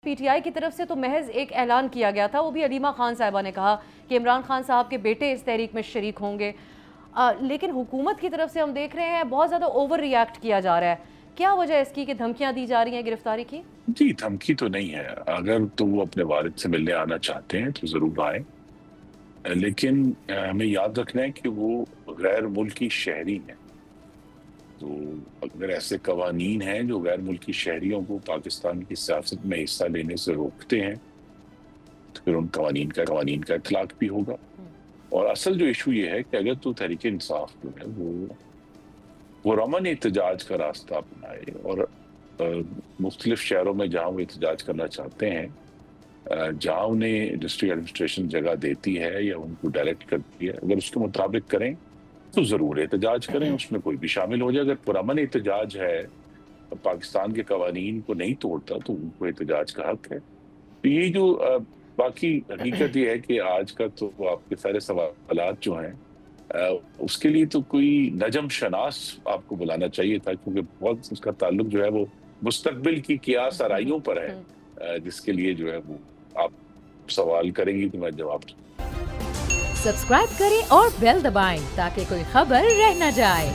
P T I کی طرف سے تو محض ایک اعلان کیا گیا تھا، وہ بھی علیمہ خان صاحبہ نے کہا کہ عمران خان صاحب کے بیٹے اس تحریک میں شریک ہوں گے، لیکن حکومت کی طرف سے ہم دیکھ رہے ہیں بہت زیادہ اوور ری ایکٹ کیا جا رہا ہے. کیا وجہ اس کی کہ دھمکیاں دی جا رہی ہیں گرفتاری کی؟ جی دھمکی تو نہیں ہے، اگر تو وہ اپنے والد سے ملنے آنا چاہتے ہیں تو ضرور آئیں، لیکن ہمیں یاد رکھنا ہے کہ وہ غیر ملکی شہری ہیں. تو اگر ایسے قوانین ہیں جو غیر ملکی شہریوں کو پاکستان کی سیاست میں حصہ لینے سے روکتے ہیں تو پھر ان قوانین کا اطلاق بھی ہوگا. اور اصل جو ایشو یہ ہے کہ اگر تو تحریک انصاف جو ہے وہ رمن احتجاج کا راستہ اپنائے اور مختلف شہروں میں جہاں وہ احتجاج کرنا چاہتے ہیں، جہاں انہیں ڈسٹرکٹ ایڈمنسٹریشن جگہ دیتی ہے یا ان کو ڈائریکٹ کرتی ہے، اگر اس کے مطابق کریں تو ضرور احتجاج کریں، اس میں کوئی بھی شامل ہو جائے. اگر پرامن احتجاج ہے، پاکستان کے قوانین کو نہیں توڑتا تو ان کو احتجاج کا حق ہے. تو یہ جو باقی حقیقت یہ ہے کہ آج کا تو آپ کے سارے سوالات جو ہیں اس کے لیے تو کوئی نجم شناس آپ کو بلانا چاہیے تھا، کیونکہ بہت اس کا تعلق جو ہے وہ مستقبل کی قیاس آرائیوں پر ہے، جس کے لیے جو ہے وہ آپ سوال کریں گی تو میں جواب دوں. سبسکرائب کریں اور بیل دبائیں تاکہ کوئی خبر رہ نہ جائے.